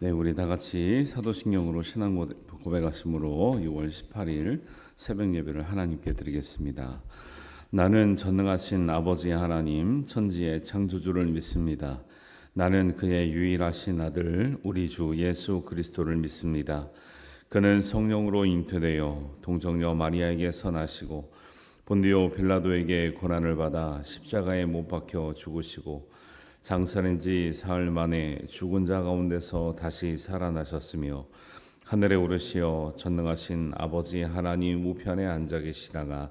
네, 우리 다 같이 사도신경으로 신앙 고백하심으로 6월 18일 새벽 예배를 하나님께 드리겠습니다. 나는 전능하신 아버지 하나님, 천지의 창조주를 믿습니다. 나는 그의 유일하신 아들, 우리 주 예수 그리스도를 믿습니다. 그는 성령으로 잉태되어 동정녀 마리아에게 선하시고 본디오 빌라도에게 고난을 받아 십자가에 못 박혀 죽으시고 장사된 지 사흘 만에 죽은 자 가운데서 다시 살아나셨으며 하늘에 오르시어 전능하신 아버지 하나님 우편에 앉아 계시다가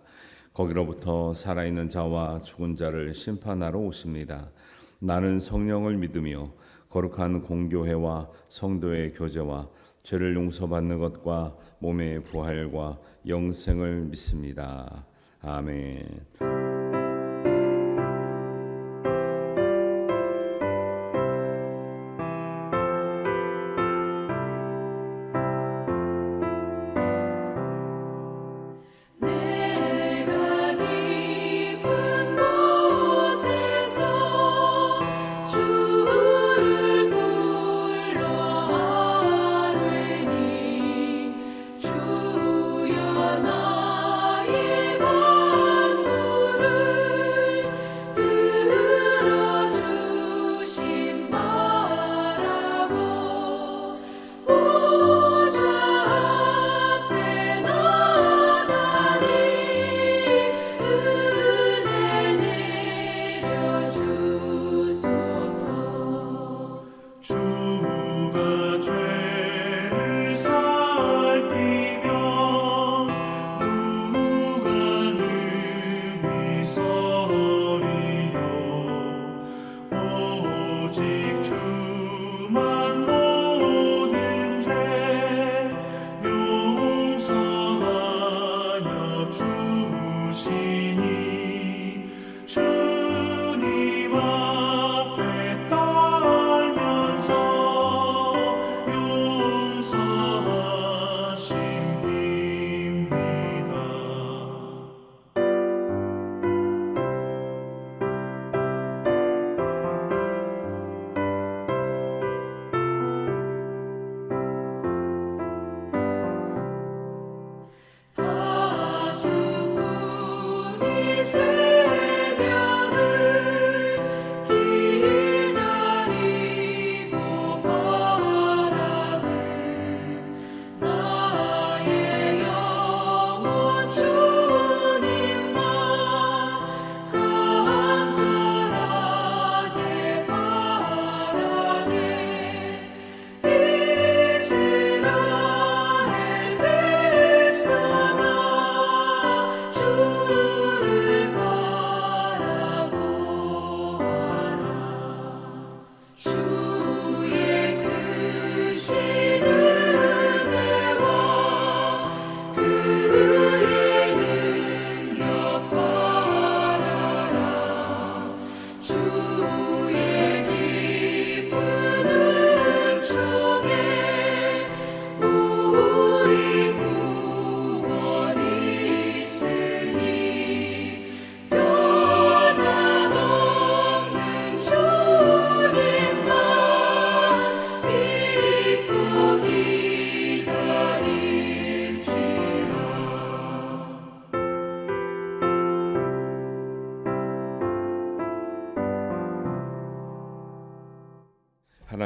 거기로부터 살아있는 자와 죽은 자를 심판하러 오십니다. 나는 성령을 믿으며 거룩한 공교회와 성도의 교제와 죄를 용서받는 것과 몸의 부활과 영생을 믿습니다. 아멘.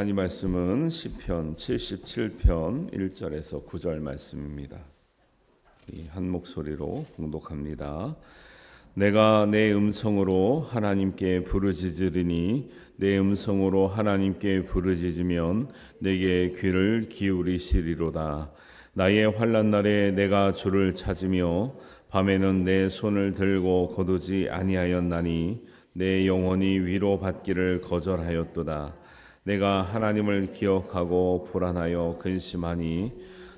하나님 말씀은 시편 77편 1절에서 9절 말씀입니다. 한 목소리로 봉독합니다. 내가 내 음성으로 하나님께 부르짖으리니 내 음성으로 하나님께 부르짖으면 내게 귀를 기울이시리로다. 나의 환난 날에 내가 주를 찾으며 밤에는 내 손을 들고 거두지 아니하였나니 내 영혼이 위로받기를 거절하였도다. 내가 하나님을 기억하고 불안하여 근심하니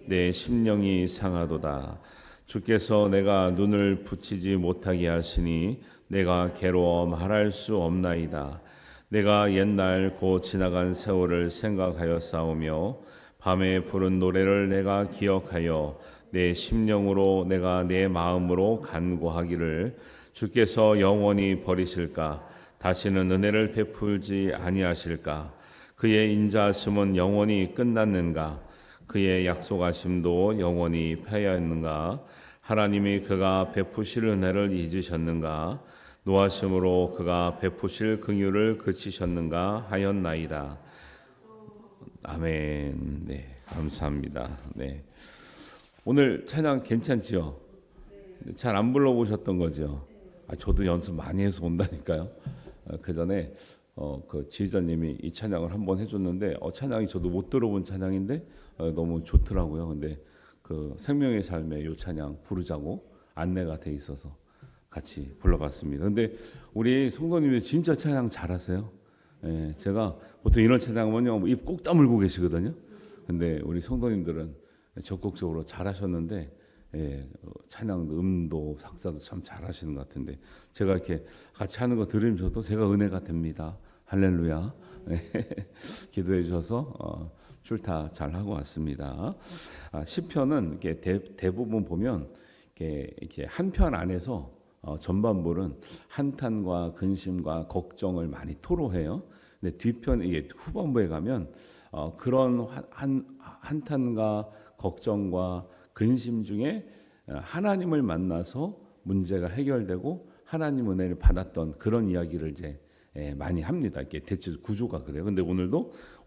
내 심령이 상하도다. 주께서 내가 눈을 붙이지 못하게 하시니 내가 괴로워 말할 수 없나이다. 내가 옛날 곧 지나간 세월을 생각하여 싸우며 밤에 부른 노래를 내가 기억하여 내 심령으로 내가 내 마음으로 간구하기를 주께서 영원히 버리실까? 다시는 은혜를 베풀지 아니하실까? 그의 인자하심은 영원히 끝났는가? 그의 약속하심도 영원히 패하였는가? 하나님이 그가 베푸실 은혜를 잊으셨는가? 노하심으로 그가 베푸실 긍휼을 그치셨는가 하였나이다. 아멘. 네, 감사합니다. 네, 오늘 찬양 괜찮지요? 잘 안 불러보셨던 거죠? 저도 연습 많이 해서 온다니까요. 그 전에 그 지휘자님이 이 찬양을 한번 해줬는데 찬양이 저도 못 들어본 찬양인데 너무 좋더라고요. 근데 그 생명의 삶의 요 찬양 부르자고 안내가 돼 있어서 같이 불러봤습니다. 근데 우리 성도님이 진짜 찬양 잘하세요. 예, 제가 보통 이런 찬양은요 입 꼭 다물고 계시거든요. 근데 우리 성도님들은 적극적으로 잘하셨는데 예, 찬양 음도 작사도 참 잘하시는 것 같은데 제가 이렇게 같이 하는 거 들으면서도 제가 은혜가 됩니다. 할렐루야. 네, 기도해 주셔서 출타 잘 하고 왔습니다. 시편은 이렇게 대부분 보면 이렇게 한 편 안에서 전반부는 한탄과 근심과 걱정을 많이 토로해요. 근데 뒤편 이게 후반부에 가면 그런 한탄과 걱정과 근심 중에 하나님을 만나서 문제가 해결되고 하나님 은혜를 받았던 그런 이야기를 이제 많이 합니다. 이렇게 대체 구조가 그래요. 근데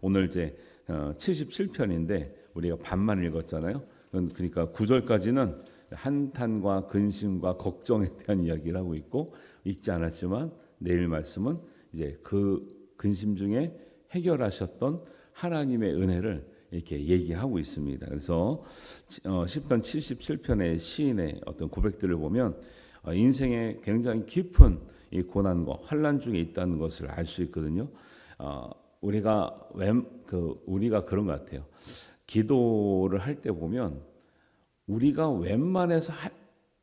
오늘 이제 77편인데 우리가 반만 읽었잖아요. 그러니까 9절까지는 한탄과 근심과 걱정에 대한 이야기를 하고 있고 읽지 않았지만 내일 말씀은 이제 그 근심 중에 해결하셨던 하나님의 은혜를 이렇게 얘기하고 있습니다. 그래서 시편 77편의 시인의 어떤 고백들을 보면 인생에 굉장히 깊은 이 고난과 환난 중에 있다는 것을 알 수 있거든요. 우리가 그런 것 같아요. 기도를 할 때 보면 우리가 웬만해서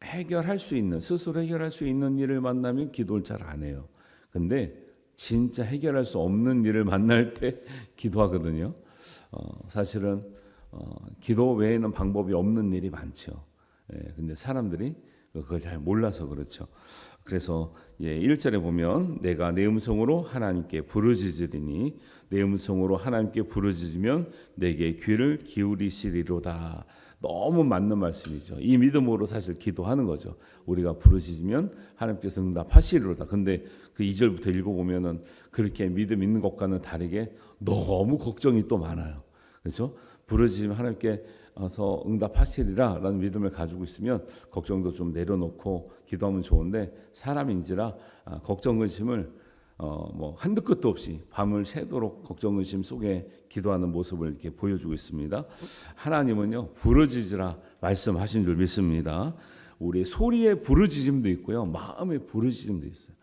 해결할 수 있는 스스로 해결할 수 있는 일을 만나면 기도를 잘 안 해요. 근데 진짜 해결할 수 없는 일을 만날 때 기도하거든요. 사실은 기도 외에는 방법이 없는 일이 많죠. 근데 사람들이 그걸 잘 몰라서 그렇죠. 그래서 1절에 보면 내가 내 음성으로 하나님께 부르짖으리니 내 음성으로 하나님께 부르짖으면 내게 귀를 기울이시리로다. 너무 맞는 말씀이죠. 이 믿음으로 사실 기도하는 거죠. 우리가 부르짖으면 하나님께서 응답하시리로다. 근데 그 2절부터 읽어보면은 그렇게 믿음 있는 것과는 다르게 너무 걱정이 또 많아요. 그렇죠? 부르짖으면 하나님께서 응답하시리라 라는 믿음을 가지고 있으면 걱정도 좀 내려놓고 기도하면 좋은데 사람인지라 걱정 근심을 한두 끝도 없이 밤을 새도록 걱정 근심 속에 기도하는 모습을 이렇게 보여주고 있습니다. 하나님은요 부르짖으라 말씀하신 줄 믿습니다. 우리 소리의 부르짖음도 있고요 마음의 부르짖음도 있어요.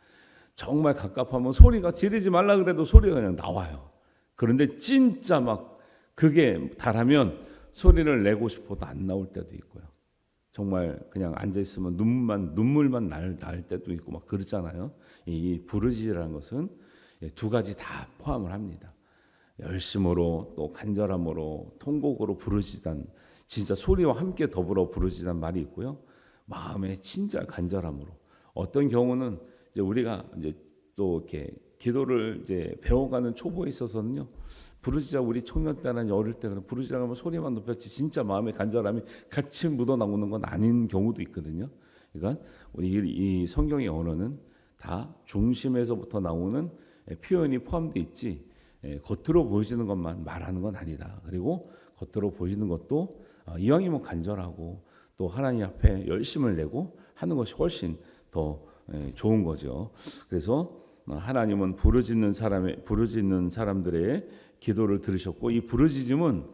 정말 갑갑하면 소리가 지르지 말라 그래도 소리가 그냥 나와요. 그런데 진짜 막 그게 달하면 소리를 내고 싶어도 안 나올 때도 있고요. 정말 그냥 앉아 있으면 눈물만 날 때도 있고 막 그렇잖아요. 이 부르짖으라는 것은 두 가지 다 포함을 합니다. 열심으로 또 간절함으로 통곡으로 부르짖단 진짜 소리와 함께 더불어 부르짖단 말이 있고요. 마음의 진짜 간절함으로 어떤 경우는 이제 우리가 이제 또 이렇게 기도를 이제 배워가는 초보에 있어서는요. 부르짖자 우리 청년 때나 어릴 때 부르짖자 하면 소리만 높였지 진짜 마음의 간절함이 같이 묻어나오는 건 아닌 경우도 있거든요. 그러니까 우리 이 성경의 언어는 다 중심에서부터 나오는 표현이 포함되어 있지 겉으로 보여지는 것만 말하는 건 아니다. 그리고 겉으로 보이는 것도 이왕이면 간절하고 또 하나님 앞에 열심을 내고 하는 것이 훨씬 더 좋은 거죠. 그래서 하나님은 부르짖는 사람들의 기도를 들으셨고 이 부르짖음은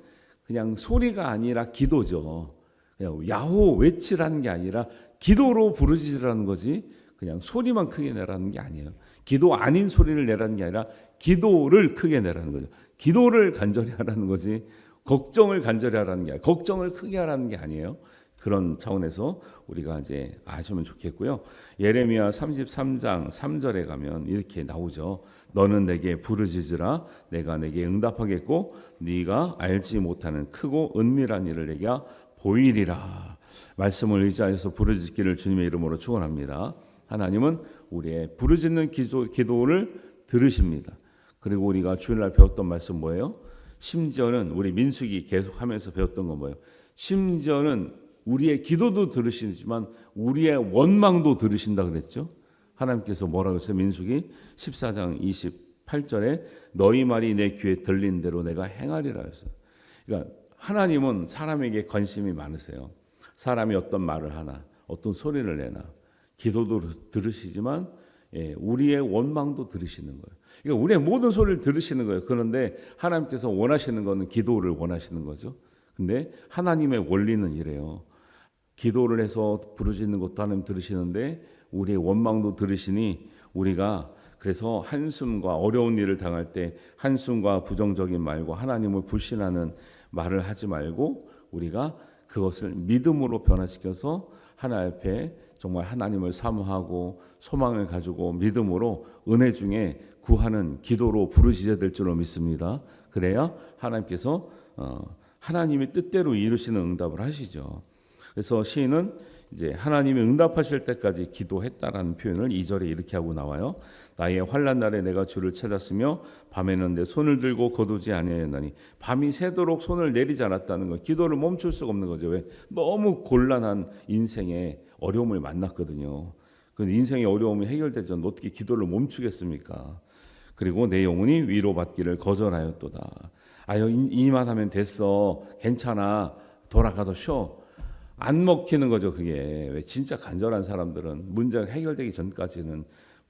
그냥 소리가 아니라 기도죠. 그냥 야호 외치라는 게 아니라 기도로 부르짖으라는 거지 그냥 소리만 크게 내라는 게 아니에요. 기도 아닌 소리를 내라는 게 아니라 기도를 크게 내라는 거죠. 기도를 간절히 하라는 거지 걱정을 간절히 하라는 게 아니에요. 걱정을 크게 하라는 게 아니에요. 그런 차원에서 우리가 이제 아시면 좋겠고요. 예레미야 33장 3절에 가면 이렇게 나오죠. 너는 내게 부르짖으라 내가 내게 응답하겠고 네가 알지 못하는 크고 은밀한 일을 내게 보이리라. 말씀을 의지하여서 부르짖기를 주님의 이름으로 축원합니다. 하나님은 우리의 부르짖는 기도를 들으십니다. 그리고 우리가 주일날 배웠던 말씀 뭐예요? 심지어는 우리 민수기 계속하면서 배웠던 건 뭐예요? 심지어는 우리의 기도도 들으시지만 우리의 원망도 들으신다 그랬죠. 하나님께서 뭐라고 했어요? 민수기 14장 28절에 너희 말이 내 귀에 들린 대로 내가 행하리라 했어요. 그러니까 하나님은 사람에게 관심이 많으세요. 사람이 어떤 말을 하나, 어떤 소리를 내나, 기도도 들으시지만 우리의 원망도 들으시는 거예요. 그러니까 우리의 모든 소리를 들으시는 거예요. 그런데 하나님께서 원하시는 것은 기도를 원하시는 거죠. 근데 하나님의 원리는 이래요. 기도를 해서 부르짖는 것도 하나님 들으시는데 우리의 원망도 들으시니 우리가 그래서 한숨과 어려운 일을 당할 때 한숨과 부정적인 말과 하나님을 불신하는 말을 하지 말고 우리가 그것을 믿음으로 변화시켜서 하나님 앞에 정말 하나님을 사모하고 소망을 가지고 믿음으로 은혜 중에 구하는 기도로 부르짖어야 될 줄로 믿습니다. 그래야 하나님께서 하나님의 뜻대로 이루시는 응답을 하시죠. 그래서 시인은 이제 하나님이 응답하실 때까지 기도했다라는 표현을 2절에 이렇게 하고 나와요. 나의 환난 날에 내가 주를 찾았으며 밤에는 내 손을 들고 거두지 아니하였나니. 밤이 새도록 손을 내리지 않았다는 거. 기도를 멈출 수가 없는 거죠. 왜? 너무 곤란한 인생에 어려움을 만났거든요. 그 인생의 어려움이 해결되지 않으면 어떻게 기도를 멈추겠습니까? 그리고 내 영혼이 위로받기를 거절하였도다. 이만 하면 됐어. 괜찮아. 돌아가서 쉬어. 안 먹히는 거죠. 그게 왜 진짜 간절한 사람들은 문제가 해결되기 전까지는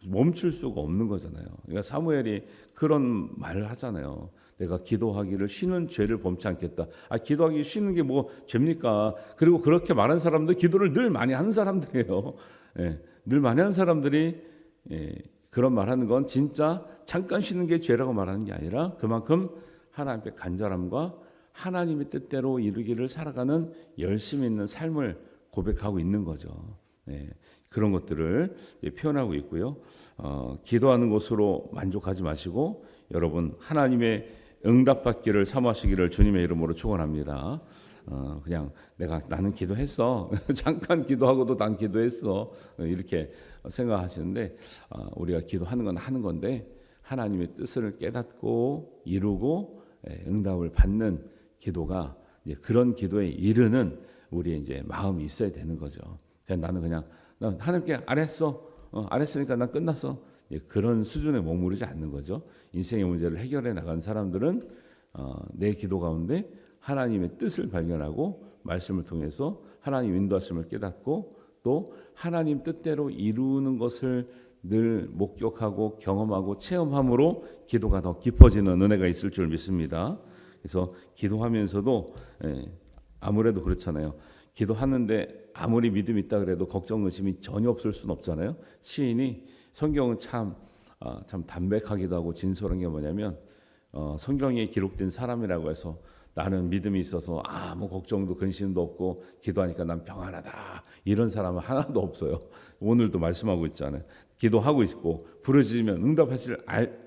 멈출 수가 없는 거잖아요. 그러니까 사무엘이 그런 말을 하잖아요. 내가 기도하기를 쉬는 죄를 범치 않겠다. 기도하기 쉬는 게 뭐 죄입니까? 그리고 그렇게 말한 사람들 기도를 늘 많이 하는 사람들이에요. 늘 많이 하는 사람들이 그런 말하는 건 진짜 잠깐 쉬는 게 죄라고 말하는 게 아니라 그만큼 하나님의 간절함과 하나님의 뜻대로 이루기를 살아가는 열심히 있는 삶을 고백하고 있는 거죠. 그런 것들을 표현하고 있고요. 기도하는 것으로 만족하지 마시고 여러분 하나님의 응답받기를 사모하시기를 주님의 이름으로 축원합니다. 그냥 나는 기도했어. 잠깐 기도하고도 난 기도했어. 이렇게 생각하시는데 우리가 기도하는 건 하는 건데 하나님의 뜻을 깨닫고 이루고 응답을 받는 기도가 이제 그런 기도에 이르는 우리의 이제 마음이 있어야 되는 거죠. 나는 그냥 하나님께 알았으니까 난 끝났어. 그런 수준에 머무르지 않는 거죠. 인생의 문제를 해결해 나간 사람들은 내 기도 가운데 하나님의 뜻을 발견하고 말씀을 통해서 하나님 인도하심을 깨닫고 또 하나님 뜻대로 이루는 것을 늘 목격하고 경험하고 체험함으로 기도가 더 깊어지는 은혜가 있을 줄 믿습니다. 그래서 기도하면서도 아무래도 그렇잖아요. 기도하는데 아무리 믿음이 있다 그래도 걱정 의심이 전혀 없을 수는 없잖아요. 시인이 성경은 참 담백하기도 하고 진솔한 게 뭐냐면 성경에 기록된 사람이라고 해서 나는 믿음이 있어서 아무 걱정도 근심도 없고 기도하니까 난 평안하다 이런 사람은 하나도 없어요. 오늘도 말씀하고 있잖아요. 기도하고 있고 부르짖으면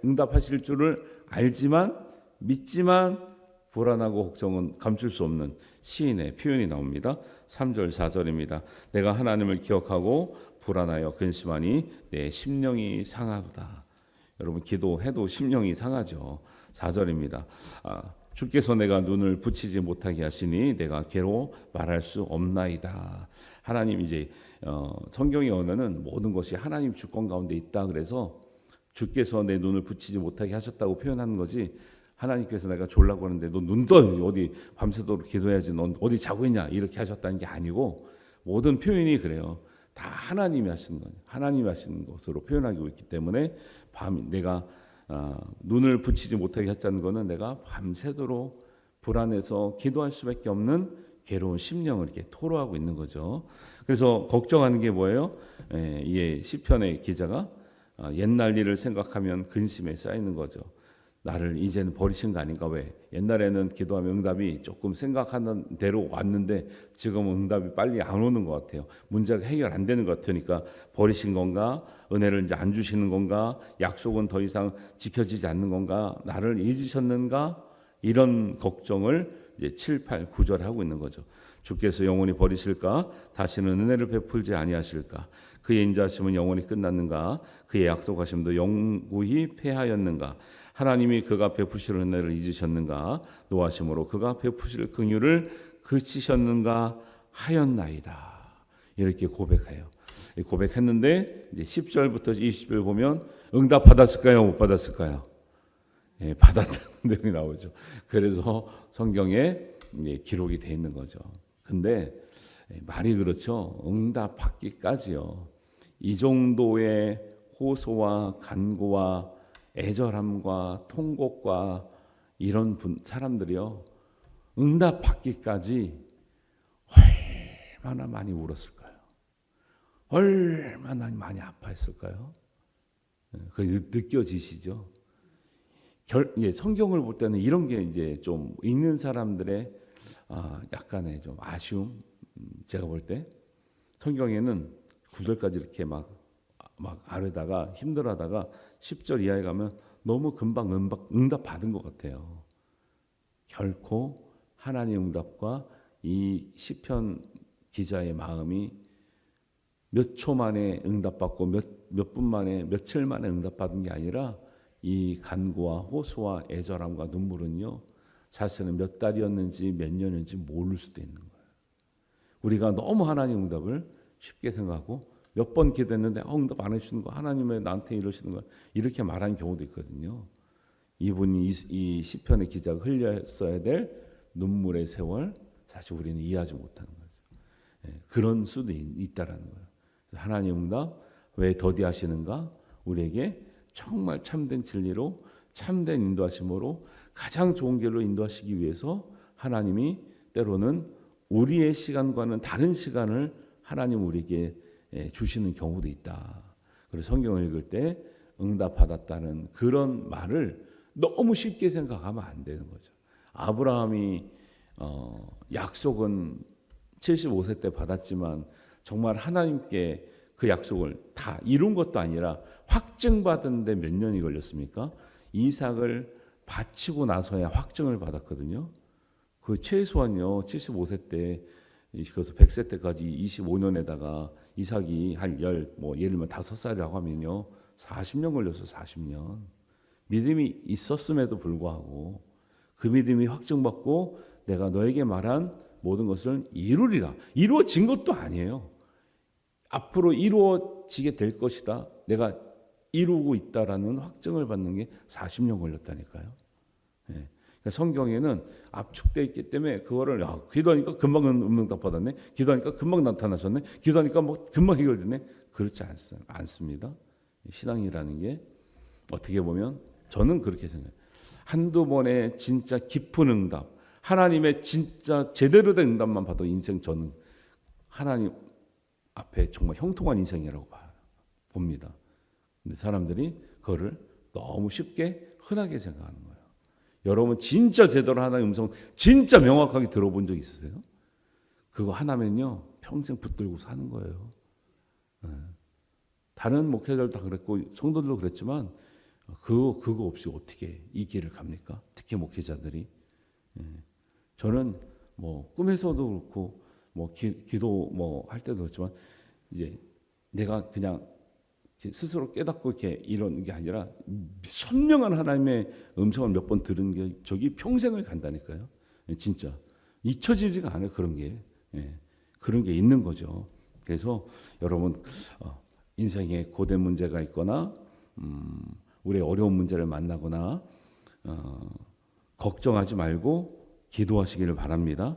응답하실 줄을 알지만 믿지만 불안하고 걱정은 감출 수 없는 시인의 표현이 나옵니다. 3절 4절입니다. 내가 하나님을 기억하고 불안하여 근심하니 내 심령이 상하도다. 여러분 기도해도 심령이 상하죠. 4절입니다. 주께서 내가 눈을 붙이지 못하게 하시니 내가 괴로워 말할 수 없나이다. 하나님 이제 성경의 언어는 모든 것이 하나님 주권 가운데 있다 그래서 주께서 내 눈을 붙이지 못하게 하셨다고 표현하는 거지 하나님께서 내가 졸라고 하는데 너 눈떠 어디 밤새도록 기도해야지 넌 어디 자고 있냐 이렇게 하셨다는 게 아니고 모든 표현이 그래요. 다 하나님이 하시는 거예요. 하나님이 하시는 것으로 표현하고 있기 때문에 내가 눈을 붙이지 못하게 했다는 것은 내가 밤새도록 불안해서 기도할 수밖에 없는 괴로운 심령을 이렇게 토로하고 있는 거죠. 그래서 걱정하는 게 뭐예요? 시편의 기자가 옛날 일을 생각하면 근심에 쌓이는 거죠. 나를 이제는 버리신 거 아닌가? 왜? 옛날에는 기도하면 응답이 조금 생각하는 대로 왔는데 지금은 응답이 빨리 안 오는 것 같아요. 문제가 해결 안 되는 것 같으니까 버리신 건가? 은혜를 이제 안 주시는 건가? 약속은 더 이상 지켜지지 않는 건가? 나를 잊으셨는가? 이런 걱정을 이제 7, 8, 9절에 하고 있는 거죠. 주께서 영원히 버리실까? 다시는 은혜를 베풀지 아니하실까? 그의 인자하심은 영원히 끝났는가? 그의 약속하심도 영구히 패하였는가? 하나님이 그가 베푸실 은혜를 잊으셨는가? 노하심으로 그가 베푸실 긍휼을 그치셨는가 하였나이다. 이렇게 고백해요. 고백했는데 이제 10절부터 20절 보면 응답 받았을까요? 못 받았을까요? 예, 받았다는 내용이 나오죠. 그래서 성경에 기록이 돼 있는 거죠. 근데 말이 그렇죠. 응답 받기까지요. 이 정도의 호소와 간구와 애절함과 통곡과 이런 사람들이요. 응답 받기까지 얼마나 많이 울었을까요? 얼마나 많이 아파했을까요? 그게 느껴지시죠? 성경을 볼 때는 이런 게 이제 좀 읽는 사람들의 약간의 좀 아쉬움. 제가 볼 때 성경에는 9절까지 이렇게 막 아르다가 힘들어하다가 10절 이하에 가면 너무 금방 응답 받은 것 같아요. 결코 하나님 응답과 이 시편 기자의 마음이 몇 초 만에 응답받고 몇 분 만에 며칠 만에 응답받은 게 아니라 이 간구와 호소와 애절함과 눈물은요, 사실은 몇 달이었는지 몇 년인지 모를 수도 있는 거예요. 우리가 너무 하나님 응답을 쉽게 생각하고 몇 번 기도했는데 응답 안 해주시는 거, 하나님 왜 나한테 이러시는 거, 이렇게 말하는 경우도 있거든요. 이분이 이 시편의 기자가 흘렸어야 될 눈물의 세월, 사실 우리는 이해하지 못하는 거죠. 그런 수도 있다라는 거예요. 하나님 응답 왜 더디하시는가? 우리에게 정말 참된 진리로 참된 인도하심으로 가장 좋은 길로 인도하시기 위해서 하나님이 때로는 우리의 시간과는 다른 시간을 하나님 우리에게 주시는 경우도 있다. 그래서 성경을 읽을 때 응답받았다는 그런 말을 너무 쉽게 생각하면 안 되는 거죠. 아브라함이 약속은 75세 때 받았지만 정말 하나님께 그 약속을 다 이룬 것도 아니라 확증받은 데 몇 년이 걸렸습니까? 이삭을 바치고 나서야 확증을 받았거든요. 그 최소한요 75세 때, 그래서 100세 때까지 25년에다가 이삭이 한 예를 들면 5살이라고 하면요 40년 걸렸어. 40년. 믿음이 있었음에도 불구하고 그 믿음이 확증받고 내가 너에게 말한 모든 것을 이루리라. 이루어진 것도 아니에요. 앞으로 이루어지게 될 것이다. 내가 이루고 있다라는 확증을 받는 게 40년 걸렸다니까요. 그러니까 성경에는 압축되어 있기 때문에 그거를 기도하니까 금방 응답 받았네. 기도하니까 금방 나타나셨네. 기도하니까 금방 해결됐네. 그렇지 않습니다. 신앙이라는 게 어떻게 보면 저는 그렇게 생각해요. 한두 번의 진짜 깊은 응답, 하나님의 진짜 제대로 된 응답만 봐도 인생 저는 하나님 앞에 정말 형통한 인생이라고 봅니다. 근데 사람들이 그거를 너무 쉽게 흔하게 생각하는 거예요. 여러분 진짜 제대로 하나님의 음성 진짜 명확하게 들어본 적 있으세요? 그거 하나면요 평생 붙들고 사는 거예요. 다른 목회자들 다 그랬고 성도들도 그랬지만 그거 없이 어떻게 이 길을 갑니까? 특히 목회자들이. 저는 꿈에서도 그렇고 기도 할 때도 그렇지만 이제 내가 그냥 스스로 깨닫고 이렇게 이런 게 아니라 선명한 하나님의 음성을 몇 번 들은 게 저기 평생을 간다니까요. 진짜 잊혀지지가 않아요. 그런 게 있는 거죠. 그래서 여러분 인생에 고된 문제가 있거나 우리의 어려운 문제를 만나거나 걱정하지 말고 기도하시기를 바랍니다.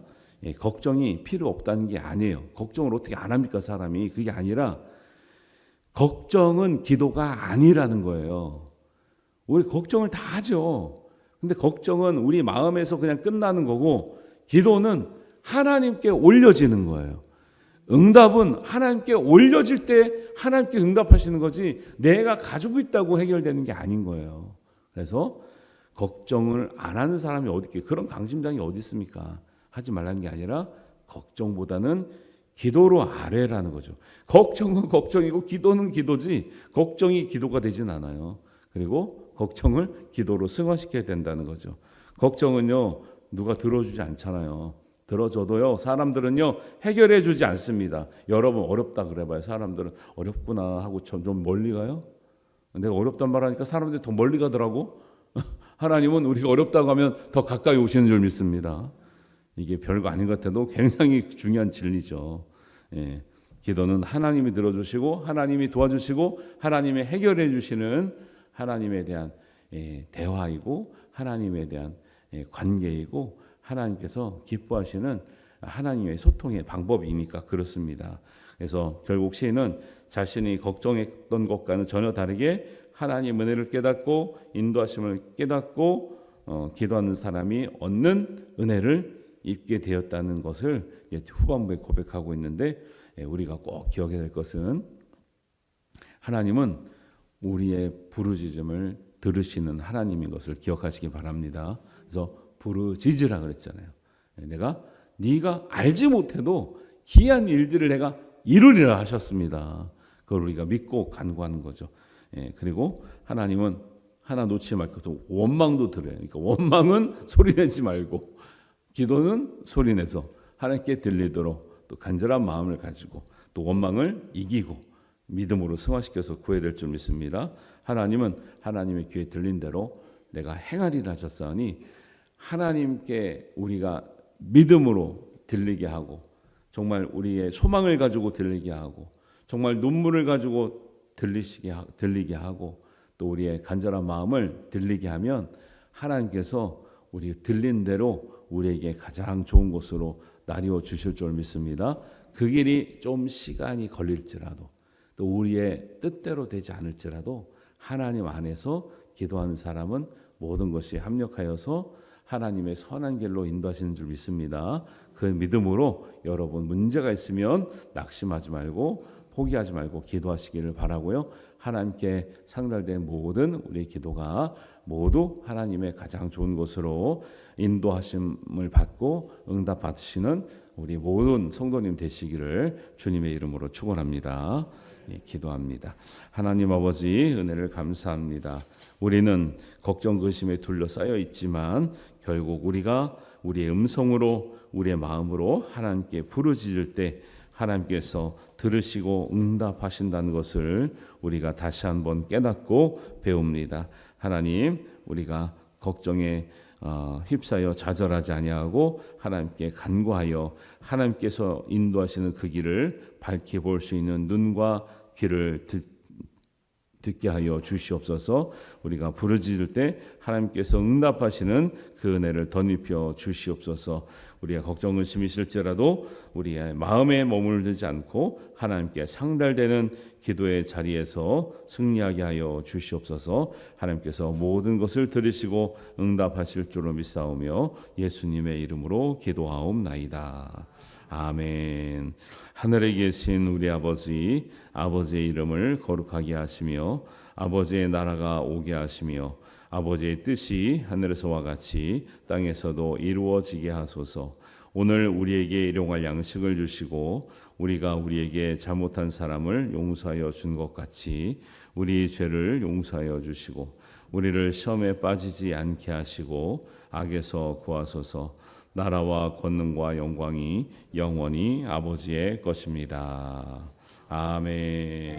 걱정이 필요 없다는 게 아니에요. 걱정을 어떻게 안 합니까 사람이. 그게 아니라 걱정은 기도가 아니라는 거예요. 우리 걱정을 다 하죠. 근데 걱정은 우리 마음에서 그냥 끝나는 거고 기도는 하나님께 올려지는 거예요. 응답은 하나님께 올려질 때 하나님께 응답하시는 거지 내가 가지고 있다고 해결되는 게 아닌 거예요. 그래서 걱정을 안 하는 사람이 어디 있겠어요. 그런 강심장이 어디 있습니까? 하지 말라는 게 아니라 걱정보다는 기도로 아래라는 거죠. 걱정은 걱정이고 기도는 기도지 걱정이 기도가 되진 않아요. 그리고 걱정을 기도로 승화시켜야 된다는 거죠. 걱정은요 누가 들어주지 않잖아요. 들어줘도요 사람들은요 해결해 주지 않습니다. 여러분 어렵다 그래봐요. 사람들은 어렵구나 하고 좀 멀리 가요. 내가 어렵단 말 하니까 사람들이 더 멀리 가더라고. 하나님은 우리가 어렵다고 하면 더 가까이 오시는 줄 믿습니다. 이게 별거 아닌 것 같아도 굉장히 중요한 진리죠. 예, 기도는 하나님이 들어주시고 하나님이 도와주시고 하나님이 해결해 주시는 하나님에 대한 대화이고 하나님에 대한 관계이고 하나님께서 기뻐하시는 하나님의 소통의 방법이니까 그렇습니다. 그래서 결국 시인은 자신이 걱정했던 것과는 전혀 다르게 하나님의 은혜를 깨닫고 인도하심을 깨닫고 기도하는 사람이 얻는 은혜를 입게 되었다는 것을 후반부에 고백하고 있는데, 우리가 꼭 기억해야 될 것은 하나님은 우리의 부르짖음을 들으시는 하나님인 것을 기억하시기 바랍니다. 그래서 부르짖으라 그랬잖아요. 네가 알지 못해도 기이한 일들을 내가 이루리라 하셨습니다. 그걸 우리가 믿고 간구하는 거죠. 그리고 하나님은 하나 놓치지 말고 원망도 들어요. 그러니까 원망은 소리내지 말고 기도는 소리내서 하나님께 들리도록 또 간절한 마음을 가지고 또 원망을 이기고 믿음으로 승화시켜서 구해야 될 줄 믿습니다. 하나님은 하나님의 귀에 들린 대로 내가 행하리라 하셨으니 하나님께 우리가 믿음으로 들리게 하고 정말 우리의 소망을 가지고 들리게 하고 정말 눈물을 가지고 들리게 하고 또 우리의 간절한 마음을 들리게 하면 하나님께서 우리 들린 대로 우리에게 가장 좋은 곳으로 나뉘어 주실 줄 믿습니다. 그 길이 좀 시간이 걸릴지라도 또 우리의 뜻대로 되지 않을지라도 하나님 안에서 기도하는 사람은 모든 것이 합력하여서 하나님의 선한 길로 인도하시는 줄 믿습니다. 그 믿음으로 여러분 문제가 있으면 낙심하지 말고 포기하지 말고 기도하시기를 바라고요. 하나님께 상달된 모든 우리의 기도가 모두 하나님의 가장 좋은 곳으로 인도하심을 받고 응답 받으시는 우리 모든 성도님 되시기를 주님의 이름으로 축원합니다. 기도합니다. 하나님 아버지 은혜를 감사합니다. 우리는 걱정 근심에 둘러싸여 있지만 결국 우리가 우리의 음성으로 우리의 마음으로 하나님께 부르짖을 때 하나님께서 들으시고 응답하신다는 것을 우리가 다시 한번 깨닫고 배웁니다. 하나님, 우리가 걱정에 휩싸여 좌절하지 아니하고 하나님께 간구하여 하나님께서 인도하시는 그 길을 밝히 볼 수 있는 눈과 귀를 듣게 하여 주시옵소서. 우리가 부르짖을 때 하나님께서 응답하시는 그 은혜를 덧입혀 주시옵소서. 우리가 걱정 의심이 있을지라도 우리의 마음에 머물지 않고 하나님께 상달되는 기도의 자리에서 승리하게 하여 주시옵소서. 하나님께서 모든 것을 들으시고 응답하실 줄로 믿사오며 예수님의 이름으로 기도하옵나이다. 아멘. 하늘에 계신 우리 아버지, 아버지의 이름을 거룩하게 하시며 아버지의 나라가 오게 하시며 아버지의 뜻이 하늘에서와 같이 땅에서도 이루어지게 하소서. 오늘 우리에게 일용할 양식을 주시고 우리가 우리에게 잘못한 사람을 용서하여 준 것 같이 우리 죄를 용서하여 주시고 우리를 시험에 빠지지 않게 하시고 악에서 구하소서. 나라와 권능과 영광이 영원히 아버지의 것입니다. 아멘.